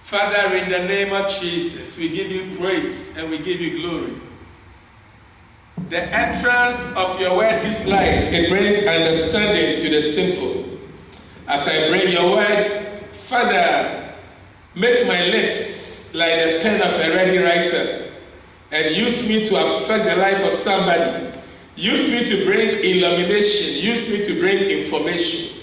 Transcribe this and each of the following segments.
Father, in the name of Jesus, we give you praise and we give you glory. The entrance of your word gives light. It brings understanding to the simple. As I bring your word, Father, make my lips like the pen of a ready writer and use me to affect the life of somebody. Use me to bring illumination. Use me to bring information.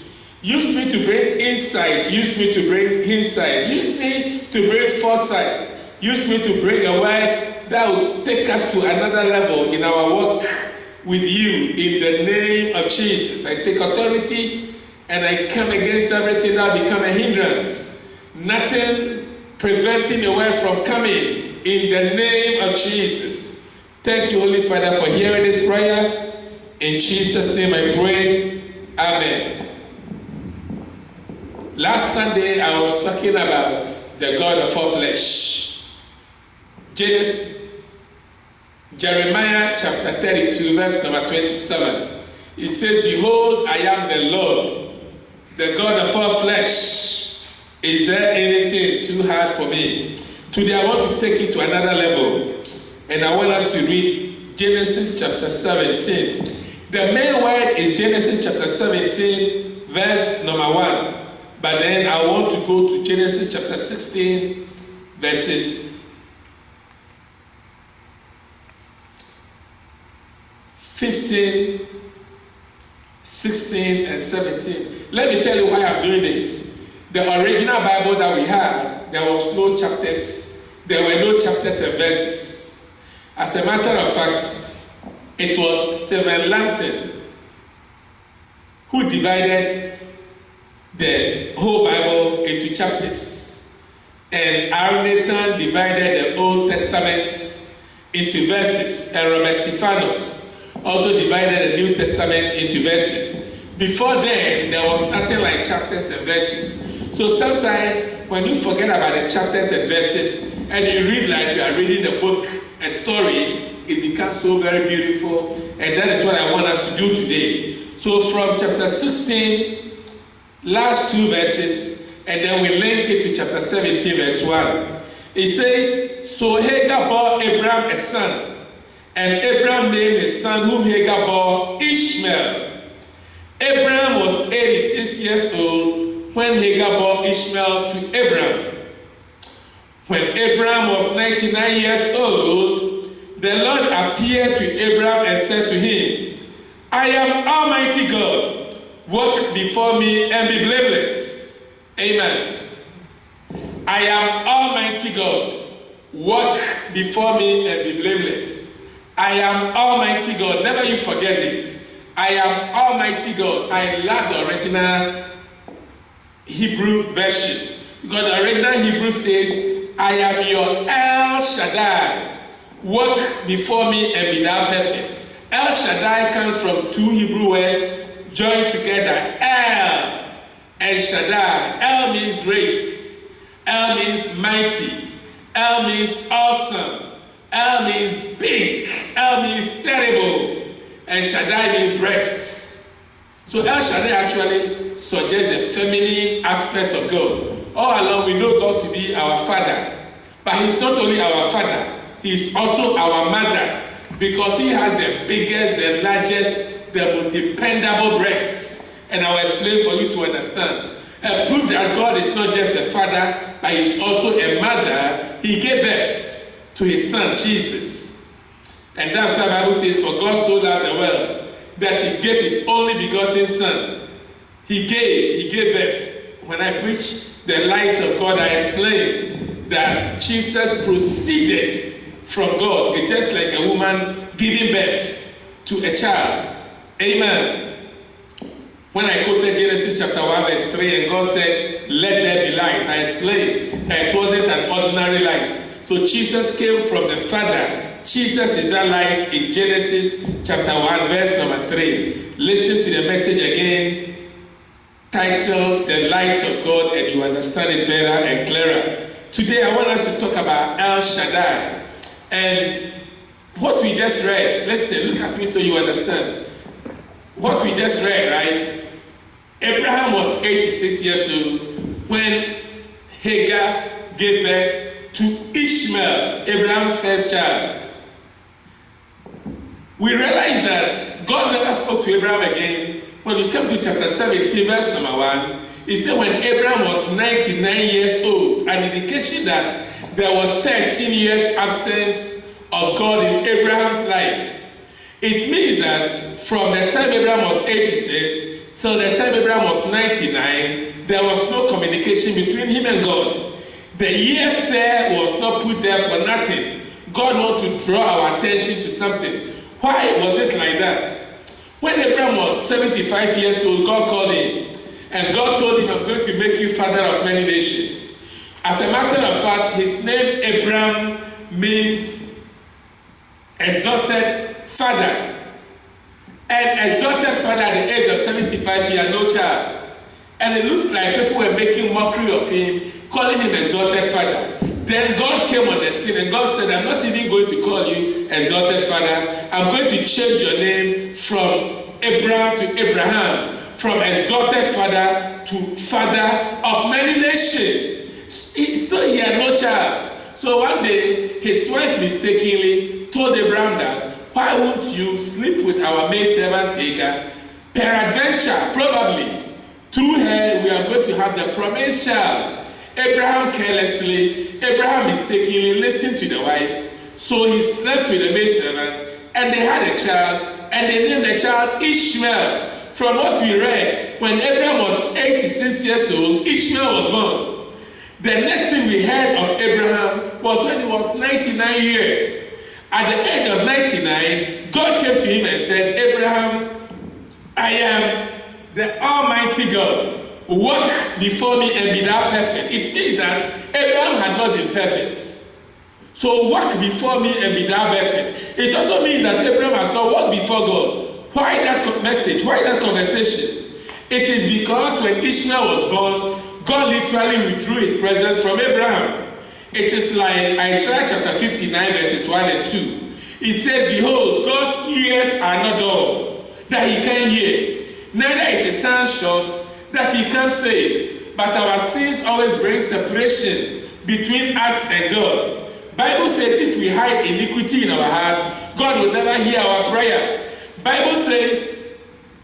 Use me to bring insight. Use me to bring insight. Use me to bring foresight. Use me to bring a word that will take us to another level in our work with you. In the name of Jesus, I take authority and I come against everything that will become a hindrance. Nothing preventing the word from coming. In the name of Jesus. Thank you, Holy Father, for hearing this prayer. In Jesus' name I pray. Amen. Last Sunday, I was talking about the God of all flesh. Jeremiah chapter 32, verse number 27. It said, "Behold, I am the Lord, the God of all flesh. Is there anything too hard for me?" Today, I want to take it to another level. And I want us to read Genesis chapter 17. The main word is Genesis chapter 17, verse number 1. But then I want to go to Genesis chapter 16, verses 15, 16, and 17. Let me tell you why I'm doing this. The original Bible that we had, there was no chapters. There were no chapters and verses. As a matter of fact, it was Stephen Langton who divided the whole Bible into chapters. And Aaron Nathan divided the Old Testament into verses. And Robert Stephanos also divided the New Testament into verses. Before then, there was nothing like chapters and verses. So sometimes when you forget about the chapters and verses and you read like you are reading a book, a story, it becomes so very beautiful. And that is what I want us to do today. So from chapter 16, last two verses, and then we link it to chapter 17, verse 1. It says, "So Hagar bore Abraham a son, and Abraham named his son whom Hagar bore Ishmael. Abraham was 86 years old when Hagar bore Ishmael to Abraham. When Abraham was 99 years old, the Lord appeared to Abraham and said to him, 'I am Almighty God. Walk before me and be blameless.'" Amen. I am Almighty God. Walk before me and be blameless. I am Almighty God. Never you forget this. I am Almighty God. I love the original Hebrew version. Because the original Hebrew says, "I am your El Shaddai. Walk before me and be thou perfect." El Shaddai comes from two Hebrew words joined together. El and Shaddai. El means great. El means mighty. El means awesome. El means big. El means terrible. And Shaddai means breasts. So El Shaddai actually suggests the feminine aspect of God. All along we know God to be our Father. But He's not only our Father, He's also our Mother. Because He has the biggest, the largest, the most dependable breasts. And I'll explain for you to understand. Prove that God is not just a father, but He's also a mother. He gave birth to His Son, Jesus. And that's why the Bible says, "For God so loved the world, that He gave His only begotten Son." He gave birth. When I preach the light of God, I explain that Jesus proceeded from God. It's just like a woman giving birth to a child. Amen. When I quoted Genesis chapter 1 verse 3 and God said, "Let there be light," I explained that it wasn't an ordinary light. So Jesus came from the Father. Jesus is that light in Genesis chapter 1 verse number 3. Listen to the message again, titled "The Light of God," and you understand it better and clearer. Today I want us to talk about El Shaddai. And what we just read, listen, look at me so you understand. What we just read, right? Abraham was 86 years old when Hagar gave birth to Ishmael, Abraham's first child. We realize that God never spoke to Abraham again. When we come to chapter 17, verse number 1, it said when Abraham was 99 years old, an indication that there was 13 years absence of God in Abraham's life. It means that from the time Abraham was 86 till the time Abraham was 99, there was no communication between him and God. The years there was not put there for nothing. God wanted to draw our attention to something. Why was it like that? When Abraham was 75 years old, God called him. And God told him, I'm going to make you father of many nations. As a matter of fact, his name Abraham means exalted father. And exalted father at the age of 75, he had no child. And it looks like people were making mockery of him, calling him exalted father. Then God came on the scene and God said, I'm not even going to call you exalted father. I'm going to change your name from Abraham to Abraham, from exalted father to father of many nations. He had no child. So one day, his wife mistakenly told Abraham that, why won't you sleep with our maidservant Hagar? Peradventure, probably, through her, we are going to have the promised child. Abraham mistakenly listened to the wife, so he slept with the maidservant, and they had a child, and they named the child Ishmael. From what we read, when Abraham was 86 years old, Ishmael was born. The next thing we heard of Abraham was when he was 99 years. At the age of 99, God came to him and said, Abraham, I am the Almighty God. Walk before me and be thou perfect. It means that Abraham had not been perfect. So walk before me and be thou perfect. It also means that Abraham has not walked before God. Why that message? Why that conversation? It is because when Ishmael was born, God literally withdrew his presence from Abraham. It is like Isaiah chapter 59 verses 1 and 2. He said, behold, God's ears are not dull, that he can hear. Neither is his hand short, that he can't save. But our sins always bring separation between us and God. Bible says if we hide iniquity in our hearts, God will never hear our prayer. Bible says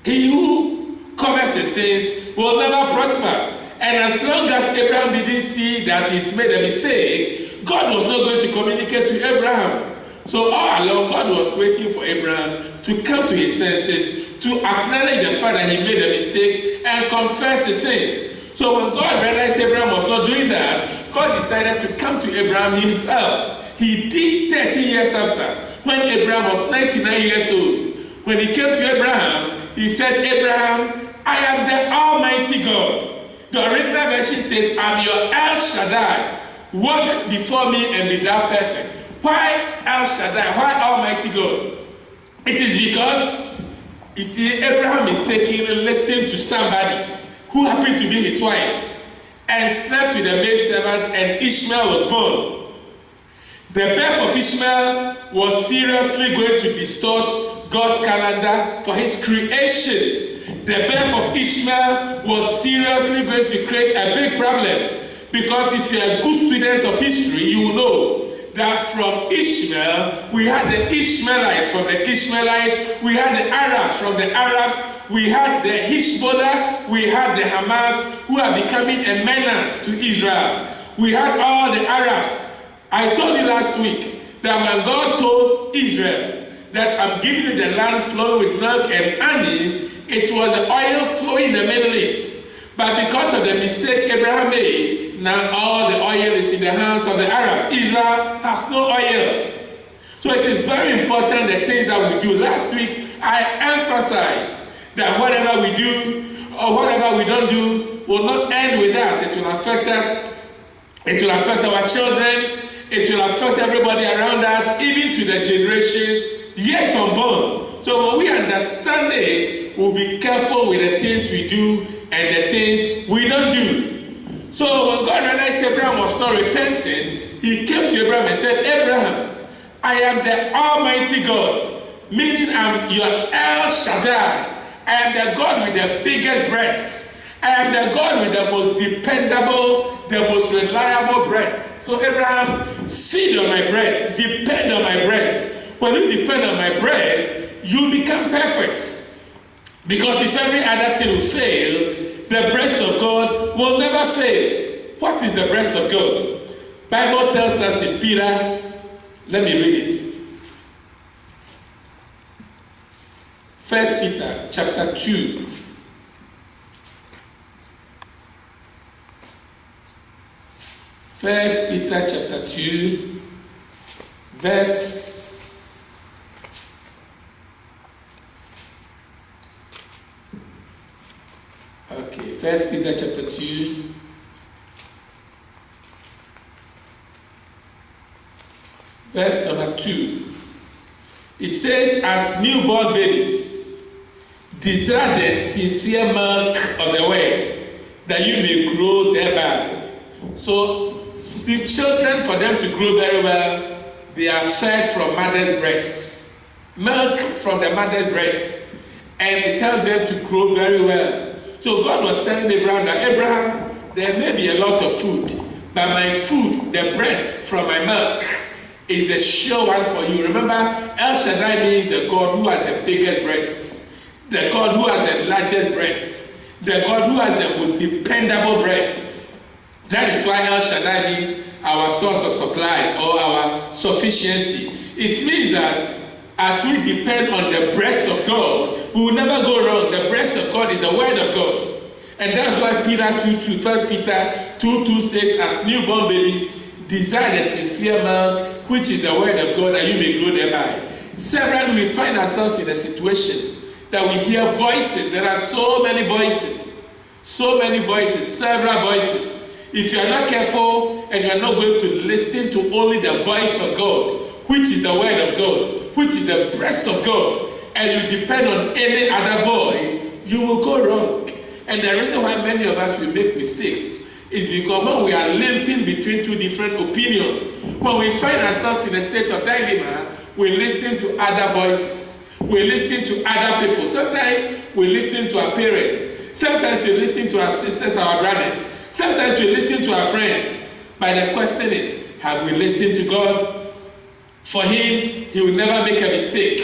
he who covers his sins will never prosper. And as long as Abraham didn't see that he's made a mistake, God was not going to communicate to Abraham. So all along, God was waiting for Abraham to come to his senses, to acknowledge the fact that he made a mistake and confess his sins. So when God realized Abraham was not doing that, God decided to come to Abraham himself. He did 30 years after, when Abraham was 99 years old. When he came to Abraham, he said, Abraham, I am the Almighty God. The original version says, I'm your El Shaddai. Walk before me and be thou perfect. Why El Shaddai? Why Almighty God? It is because, you see, Abraham mistakenly listened to somebody who happened to be his wife and slept with a maidservant, and Ishmael was born. The birth of Ishmael was seriously going to distort God's calendar for his creation. The birth of Ishmael was seriously going to create a big problem, because if you're a good student of history, you will know that from Ishmael, we had the Ishmaelite. From the Ishmaelite, we had the Arabs. From the Arabs, we had the Hezbollah. We had the Hamas, who are becoming a menace to Israel. We had all the Arabs. I told you last week that when God told Israel that I'm giving you the land flowing with milk and honey, it was the oil flowing in the Middle East. But because of the mistake Abraham made, now all the oil is in the hands of the Arabs. Israel has no oil. So it is very important the things that we do. Last week, I emphasized that whatever we do or whatever we don't do will not end with us. It will affect us. It will affect our children. It will affect everybody around us, even to the generations yet unborn. So when we understand it, we'll be careful with the things we do and the things we don't do. So when God realized Abraham was not repenting, he came to Abraham and said, Abraham, I am the Almighty God, meaning I'm your El Shaddai. I am the God with the biggest breasts. I am the God with the most dependable, the most reliable breast. So Abraham, feed on my breast, depend on my breast. When you depend on my breast, you become perfect. Because if every other thing will fail, the breast of God will never fail. What is the breast of God? Bible tells us in Peter, let me read it. 1 Peter chapter 2. First Peter chapter 2, verse 1 Peter chapter 2, verse number 2. It says, as newborn babies, desire the sincere milk of the word, that you may grow thereby. So, the children, for them to grow very well, they are fed from mother's breasts. Milk from the mother's breast. And it helps them to grow very well. So God was telling Abraham that, Abraham, there may be a lot of food, but my food, the breast from my milk, is the sure one for you. Remember, El Shaddai means the God who has the biggest breasts, the God who has the largest breasts, the God who has the most dependable breast. That is why El Shaddai means our source of supply or our sufficiency. It means that as we depend on the breast of God, we will never go wrong. The breast of God is the word of God. And that's why Peter 2:2, 1 Peter 2:2 says, as newborn babies, desire the sincere milk, which is the word of God, that you may grow thereby. Several, we find ourselves in a situation that we hear voices. There are so many voices, several voices. If you are not careful and you are not going to listen to only the voice of God, which is the word of God, which is the breast of God, and you depend on any other voice, you will go wrong. And the reason why many of us will make mistakes is because when we are limping between two different opinions, when we find ourselves in a state of dilemma, we listen to other voices. We listen to other people. Sometimes we listen to our parents. Sometimes we listen to our sisters, our brothers. Sometimes we listen to our friends. But the question is, have we listened to God? For him, he will never make a mistake.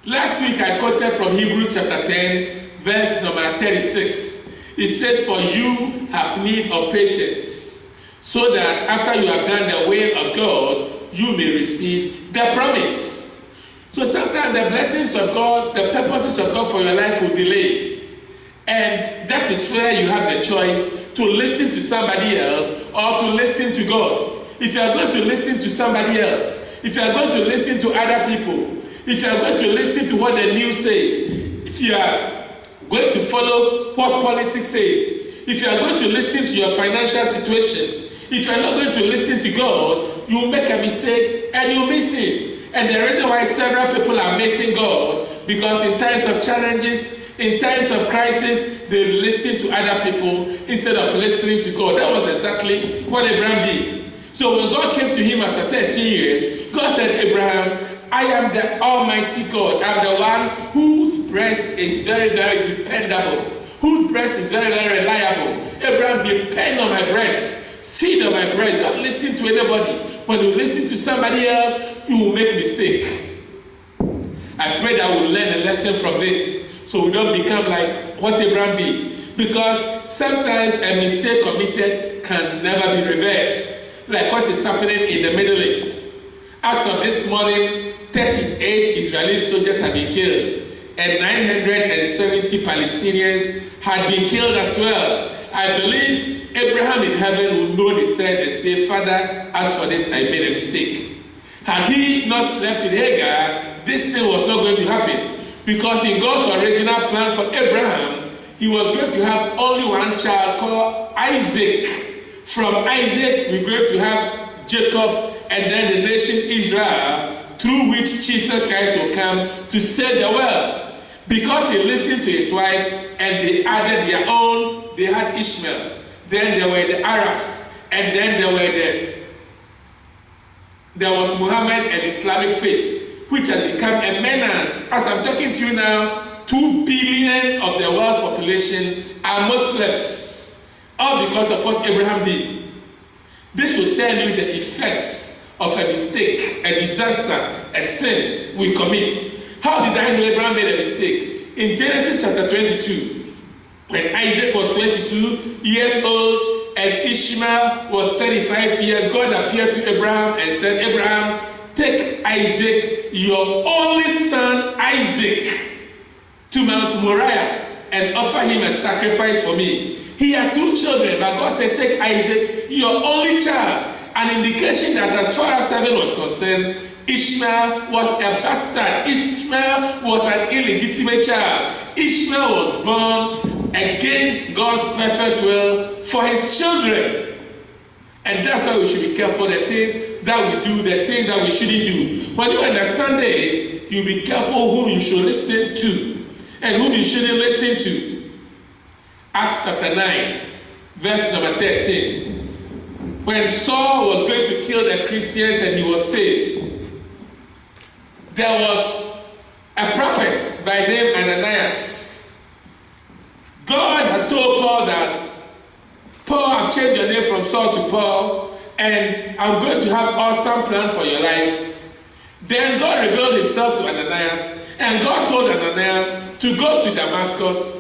Last week I quoted from Hebrews chapter 10, verse number 36. It says, for you have need of patience, so that after you have done the will of God, you may receive the promise. So sometimes the blessings of God, the purposes of God for your life will delay. And that is where you have the choice to listen to somebody else or to listen to God. If you are going to listen to somebody else, if you are going to listen to other people, if you are going to listen to what the news says, if you are going to follow what politics says, if you are going to listen to your financial situation, if you are not going to listen to God, you will make a mistake and you miss Him. And the reason why several people are missing God, because in times of challenges, in times of crisis, they listen to other people instead of listening to God. That was exactly what Abraham did. So when God came to him after 13 years, God said, Abraham, I am the Almighty God. I'm the one whose breast is very, very dependable, whose breast is very, very reliable. Abraham, depend on my breast. Feed on my breast. Don't listen to anybody. When you listen to somebody else, you will make mistakes. I pray that we'll learn a lesson from this, so we don't become like what Abraham did. Because sometimes a mistake committed can never be reversed, like what is happening in the Middle East. As of this morning, 38 Israeli soldiers have been killed, and 970 Palestinians had been killed as well. I believe Abraham in heaven will know the said and say, Father, as for this, I made a mistake. Had he not slept with Hagar, this thing was not going to happen. Because in God's original plan for Abraham, he was going to have only one child called Isaac. From Isaac, we're going to have Jacob and then the nation Israel, through which Jesus Christ will come to save the world. Because he listened to his wife and they added their own, they had Ishmael. Then there were the Arabs, and then there was Muhammad and Islamic faith, which has become a menace. As I'm talking to you now, 2 billion of the world's population are Muslims. all because of what Abraham did. This will tell you the effects of a mistake, a disaster, a sin we commit. How did I know Abraham made a mistake? In Genesis chapter 22, when Isaac was 22 years old and Ishmael was 35 years, God appeared to Abraham and said, Abraham, take Isaac, your only son Isaac, to Mount Moriah and offer him a sacrifice for me. He had 2 children, but God said, take Isaac, your only child. An indication that as far as heaven was concerned, Ishmael was a bastard. Ishmael was an illegitimate child. Ishmael was born against God's perfect will for his children. And that's why we should be careful the things that we do, the things that we shouldn't do. When you understand this, you'll be careful whom you should listen to and whom you shouldn't listen to. Acts chapter 9, verse number 13. When Saul was going to kill the Christians and he was saved, there was a prophet by name Ananias. God had told Paul that, Paul, I've changed your name from Saul to Paul, and I'm going to have an awesome plan for your life. Then God revealed himself to Ananias, and God told Ananias to go to Damascus.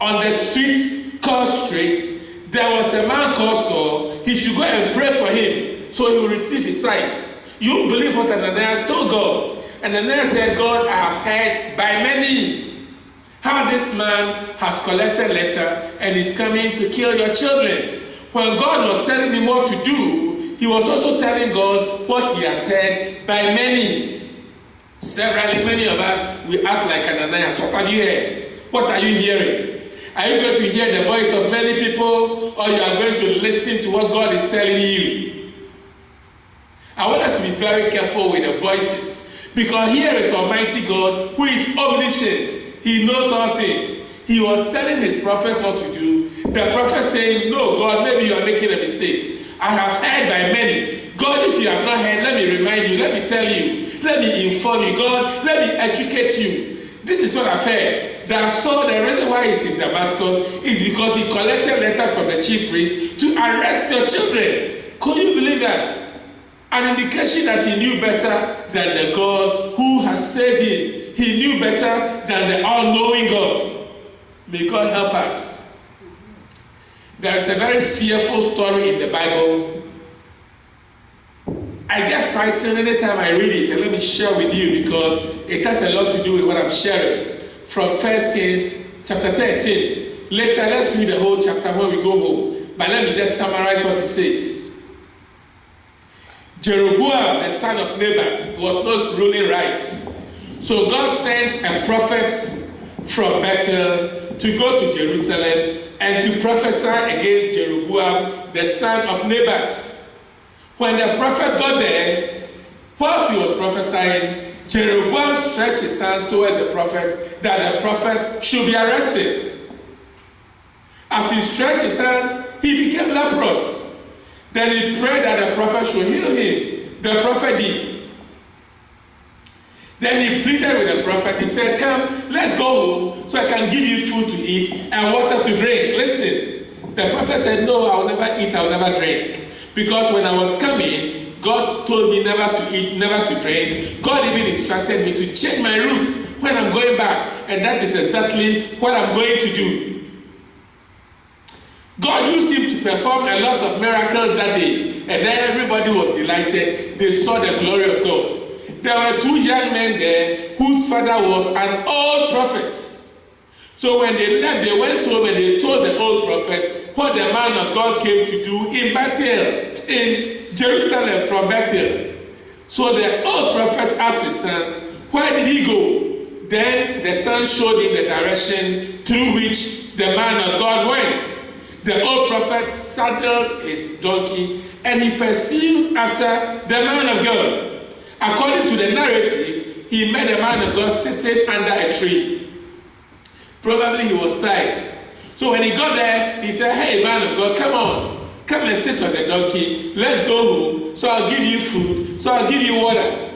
On the streets called Straight, there was a man called Saul. He should go and pray for him so he will receive his sight. You believe what Ananias told God. Ananias said, God, I have heard by many how this man has collected letter and is coming to kill your children. When God was telling me what to do, he was also telling God what he has heard by many. Severally, many of us, we act like Ananias. What have you heard? What are you hearing? Are you going to hear the voice of many people, or you are going to listen to what God is telling you? I want us to be very careful with the voices, because here is Almighty God who is omniscient. He knows all things. He was telling his prophet what to do. The prophet saying, no, God, maybe you are making a mistake. I have heard by many. God, if you have not heard, let me remind you, let me tell you, let me inform you. God, let me educate you. This is what I've heard. That Saul, the reason why he's in Damascus is because he collected a letter from the chief priest to arrest your children. Could you believe that? An indication that he knew better than the God who has saved him. He knew better than the all-knowing God. May God help us. There is a very fearful story in the Bible. I get frightened anytime I read it, and let me share with you because it has a lot to do with what I'm sharing. From 1 Kings chapter 13. Later, let's read the whole chapter when we go home. But let me just summarize what it says. Jeroboam, the son of Nebat, was not ruling right. So God sent a prophet from Bethel to go to Jerusalem and to prophesy against Jeroboam, the son of Nebat. When the prophet got there, whilst he was prophesying, Jeroboam stretched his hands towards the prophet that the prophet should be arrested. As he stretched his hands, he became leprous. Then he prayed that the prophet should heal him. The prophet did. Then he pleaded with the prophet. He said, come, let's go home so I can give you food to eat and water to drink. Listen, the prophet said, no, I will never eat, I will never drink. Because when I was coming, God told me never to eat, never to drink. God even instructed me to change my route when I'm going back. And that is exactly what I'm going to do. God used him to perform a lot of miracles that day. And then everybody was delighted. They saw the glory of God. There were 2 young men there whose father was an old prophet. So when they left, they went home and they told the old prophet what the man of God came to do in Bethel, in Jerusalem from Bethel. So the old prophet asked his sons, where did he go? Then the sons showed him the direction through which the man of God went. The old prophet saddled his donkey and he pursued after the man of God. According to the narratives, he met the man of God sitting under a tree. Probably he was tired. So when he got there, he said, hey, man of God, come on. Come and sit on the donkey. Let's go home. So I'll give you food. So I'll give you water.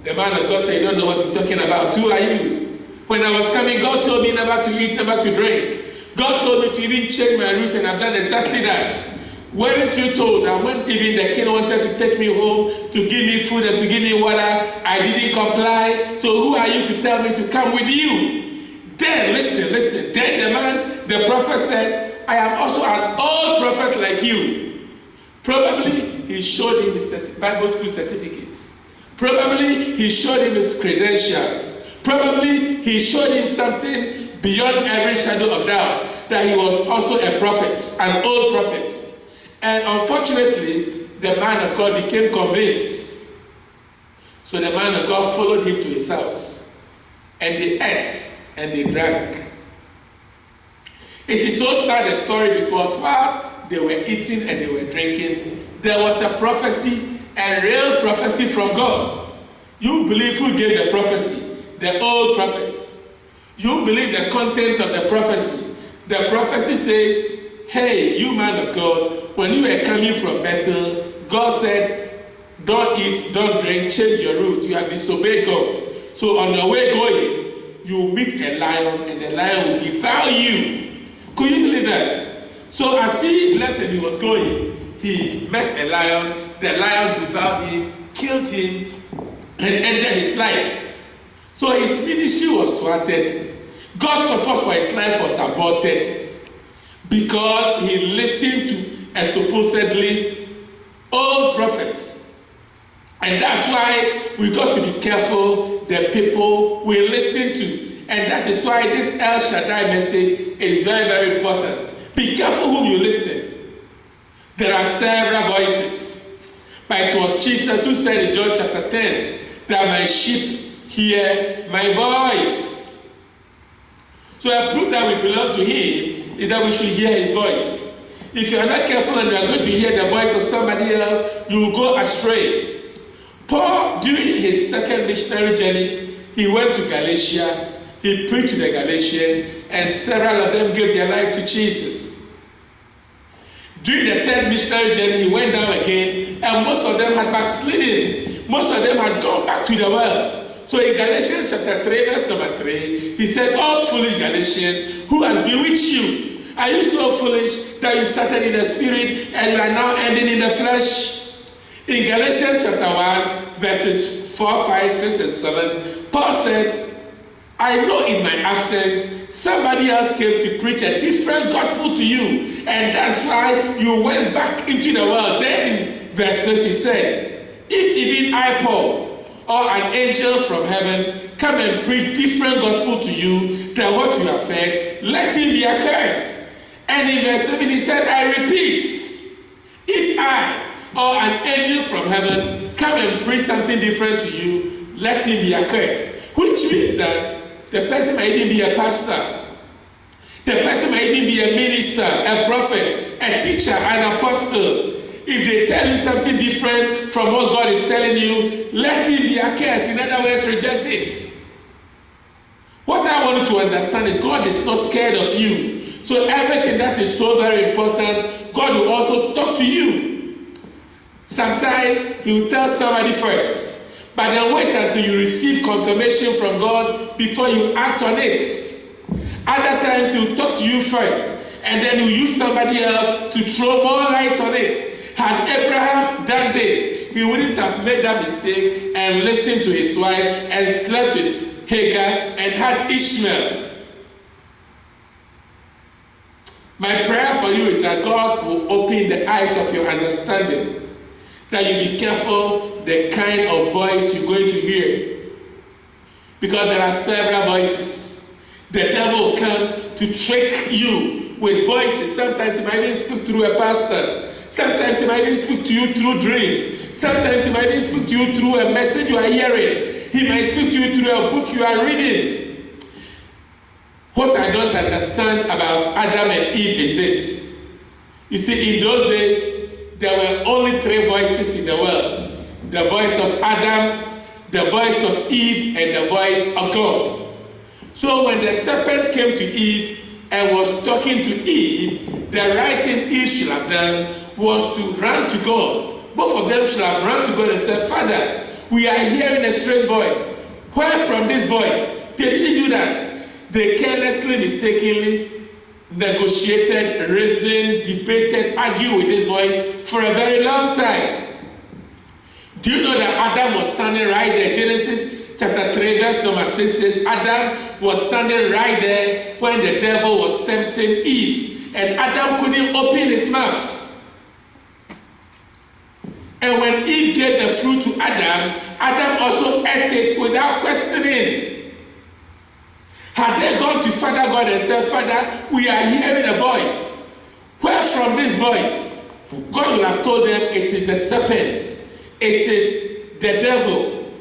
The man of God said, you don't know what you're talking about. Who are you? When I was coming, God told me never to eat, never to drink. God told me to even change my route, and I've done exactly that. Weren't you told that when even the king wanted to take me home, to give me food and to give me water, I didn't comply? So who are you to tell me to come with you? Then, listen. Then the prophet said, I am also an old prophet like you. Probably he showed him his Bible school certificates. Probably he showed him his credentials. Probably he showed him something beyond every shadow of doubt, that he was also a prophet, an old prophet. And unfortunately, the man of God became convinced. So the man of God followed him to his house. And they ate and they drank. It is so sad a story, because whilst they were eating and they were drinking, there was a prophecy, a real prophecy from God. You believe who gave the prophecy? The old prophets. You believe the content of the prophecy. The prophecy says, hey, you man of God, when you were coming from Bethel, God said, don't eat, don't drink, change your route. You have disobeyed God. So on your way going, you will meet a lion, and the lion will devour you. Could you believe that? So as he left and he was going, he met a lion. The lion devoured him, killed him, and ended his life. So his ministry was thwarted. God's purpose for his life was aborted, because he listened to a supposedly old prophets. And that's why we got to be careful the people we listen to. And that is why this El Shaddai message is very, very important. Be careful whom you listen. There are several voices. But it was Jesus who said in John chapter 10, that my sheep hear my voice. So a proof that we belong to him is that we should hear his voice. If you are not careful and you are going to hear the voice of somebody else, you will go astray. Paul, during his second missionary journey, he went to Galatia, he preached to the Galatians, and several of them gave their life to Jesus. During the third missionary journey, he went down again, and most of them had backslidden. Most of them had gone back to the world. So in Galatians chapter 3, verse number 3, he said, all foolish Galatians, who has bewitched you? Are you so foolish that you started in the spirit and you are now ending in the flesh? In Galatians chapter 1, verses 4, 5, 6, and 7, Paul said, I know in my absence, somebody else came to preach a different gospel to you, and that's why you went back into the world. Then in verse 6, he said, if even I, Paul, or an angel from heaven come and preach different gospel to you than what you have heard, let him be accursed. And in verse 7 he said, I repeat, if I or an angel from heaven come and preach something different to you, let him be accursed. Which means that the person might even be a pastor. The person might even be a minister, a prophet, a teacher, an apostle. If they tell you something different from what God is telling you, let him be accursed. In other words, reject it. What I want you to understand is God is not scared of you. So everything that is so very important, God will also talk to you. Sometimes he will tell somebody first, but then wait until you receive confirmation from God before you act on it. Other times he will talk to you first, and then he will use somebody else to throw more light on it. Had Abraham done this, he wouldn't have made that mistake and listened to his wife and slept with Hagar and had Ishmael. My prayer for you is that God will open the eyes of your understanding, that you be careful the kind of voice you're going to hear. Because there are several voices. The devil will come to trick you with voices. Sometimes he might even speak through a pastor. Sometimes he might even speak to you through dreams. Sometimes he might even speak to you through a message you are hearing. He might speak to you through a book you are reading. What I don't understand about Adam and Eve is this. You see, in those days, there were only three voices in the world. The voice of Adam, the voice of Eve, and the voice of God. So when the serpent came to Eve and was talking to Eve, the right thing Eve should have done was to run to God. Both of them should have run to God and said, Father, we are hearing a strange voice. Where from this voice? They didn't do that. They carelessly, mistakenly negotiated, reasoned, debated, argued with this voice for a very long time. Do you know that Adam was standing right there? Genesis chapter 3 verse number 6 says Adam was standing right there when the devil was tempting Eve, and Adam couldn't open his mouth. And when Eve gave the fruit to Adam, Adam also ate it without questioning. Had they gone to Father God and said, Father, we are hearing a voice. Where from this voice? God would have told them it is the serpent. It is the devil.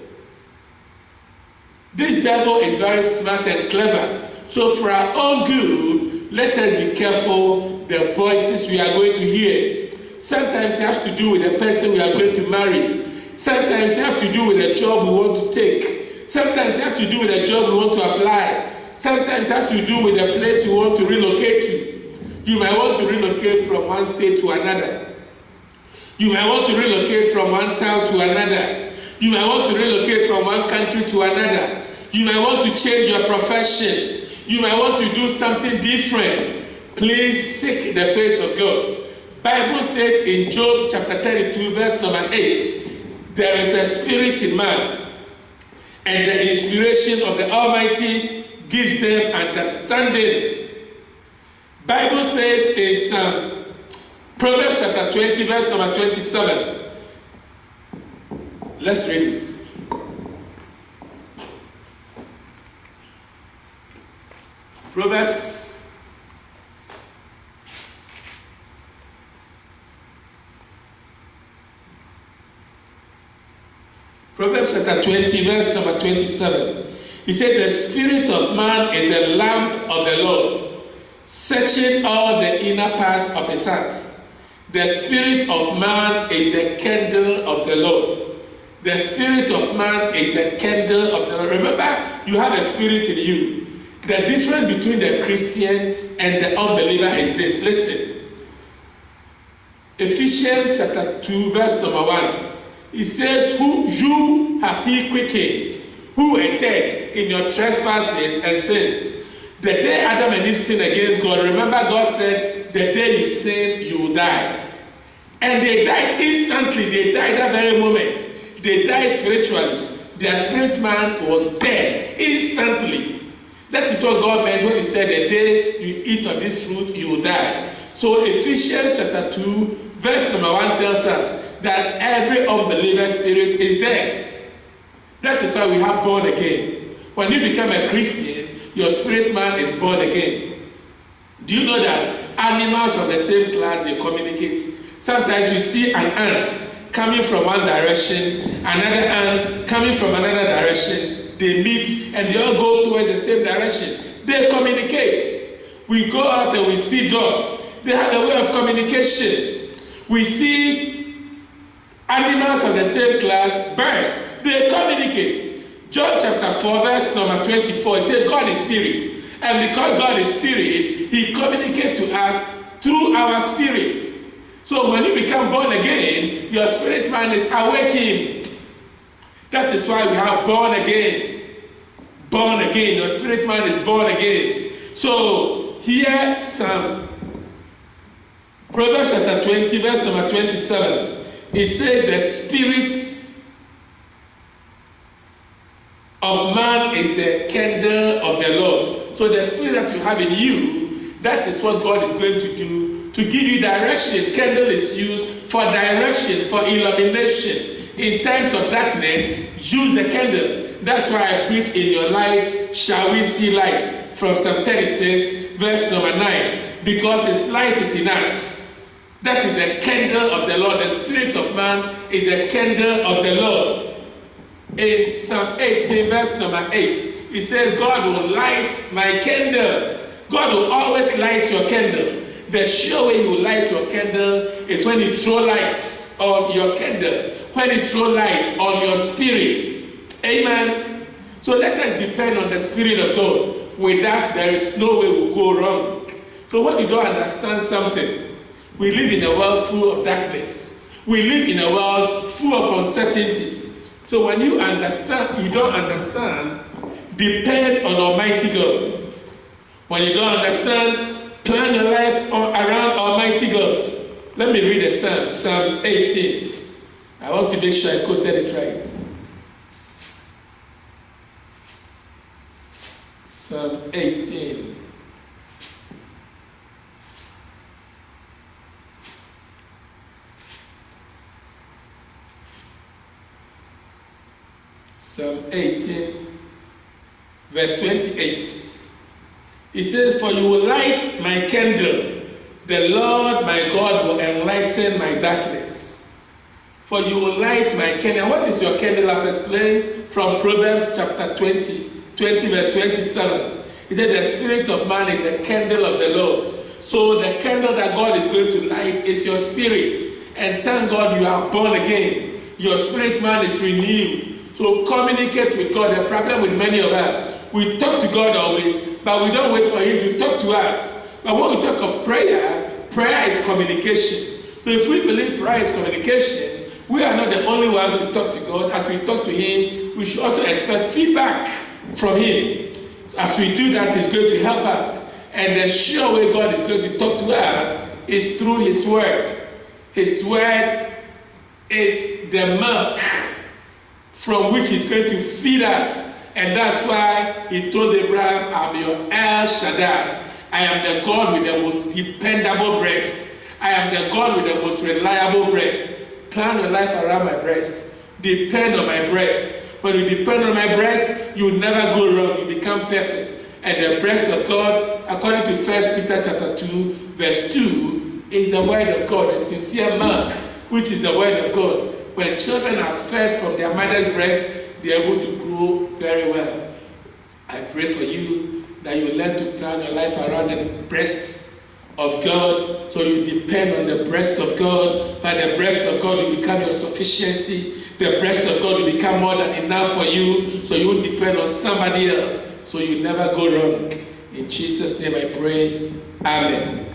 This devil is very smart and clever. So for our own good, let us be careful the voices we are going to hear. Sometimes it has to do with the person we are going to marry. Sometimes it has to do with the job we want to take. Sometimes it has to do with the job we want to apply. Sometimes it has to do with the place we want to relocate to. You might want to relocate from one state to another. You might want to relocate from one town to another. You might want to relocate from one country to another. You might want to change your profession. You might want to do something different. Please seek the face of God. Bible says in Job chapter 32 verse number 8, there is a spirit in man, and the inspiration of the Almighty gives them understanding. Bible says in Proverbs chapter 20 verse number 27. Let's read it. Proverbs chapter 20 verse number 27. He said, the spirit of man is the lamp of the Lord, searching all the inner part of his heart. The spirit of man is the candle of the Lord. The spirit of man is the candle of the Lord. Remember, you have a spirit in you. The difference between the Christian and the unbeliever is this. Listen. Ephesians chapter 2 verse number 1. It says, who you have he quickened, who were dead in your trespasses and sins. The day Adam and Eve sinned against God, remember God said, the day you sin, you will die. And they died instantly. They died that very moment. They died spiritually. Their spirit man was dead instantly. That is what God meant when he said, the day you eat of this fruit, you will die. So Ephesians chapter 2, verse number 1 tells us that every unbeliever spirit is dead. That is why we have born again. When you become a Christian, your spirit man is born again. Do you know that animals of the same class, they communicate? Sometimes you see an ant coming from one direction, another ant coming from another direction. They meet and they all go toward the same direction. They communicate. We go out and we see dogs. They have a way of communication. We see animals of the same class, birds, they communicate. John chapter 4 verse number 24, it says God is spirit. And because God is spirit, he communicates to us through our spirit. So when you become born again, your spirit man is awakened. That is why we have born again. Born again. Your spirit man is born again. So here some Proverbs chapter 20 verse number 27. It says the spirit of man is the candle of the Lord. So the spirit that you have in you, that is what God is going to do to give you direction. Candle is used for direction, for illumination. In times of darkness, use the candle. That's why I preach, in your light shall we see light, from Psalm 36 verse number 9. Because his light is in us. That is the candle of the Lord. The spirit of man is the candle of the Lord. In Psalm 18 verse number 8, it says, God will light my candle. God will always light your candle. The sure way he will light your candle is when he throw lights on your candle. When he throw light on your spirit. Amen. So let us depend on the Spirit of God. With that, there is no way we'll go wrong. So when you don't understand something, we live in a world full of darkness. We live in a world full of uncertainties. So when you understand, you don't understand, depend on Almighty God. When you don't understand, Plan your life around Almighty God. Let me read the Psalms. Psalms 18. I want to make sure I quoted it right. Psalm 18. Psalm 18, verse 28. It says, "For you will light my candle. The Lord my God will enlighten my darkness." For you will light my candle. What is your candle? I've explained from Proverbs chapter 20 verse 27. He said, "The spirit of man is the candle of the Lord." So the candle that God is going to light is your spirit. And thank God you are born again. Your spirit man is renewed. So communicate with God. The problem with many of us, we talk to God always, but we don't wait for Him to talk to us. But when we talk of prayer, prayer is communication. So if we believe prayer is communication, we are not the only ones to talk to God. As we talk to Him, we should also expect feedback from Him. As we do that, He's going to help us. And the sure way God is going to talk to us is through His Word. His Word is the milk from which He's going to feed us. And that's why He told Abraham, "I'm your El Shaddai. I am the God with the most dependable breast. I am the God with the most reliable breast." Plan your life around my breast. Depend on my breast. When you depend on my breast, you never go wrong. You become perfect. And the breast of God, according to 1 Peter chapter 2, verse 2, is the word of God, the sincere milk, which is the word of God. When children are fed from their mother's breast, they are able to grow very well. I pray for you that you learn to plan your life around the breasts of God, so you depend on the breast of God. By the breast of God, you become your sufficiency. The breast of God will become more than enough for you, so you won't depend on somebody else, so you never go wrong. In Jesus' name I pray. Amen.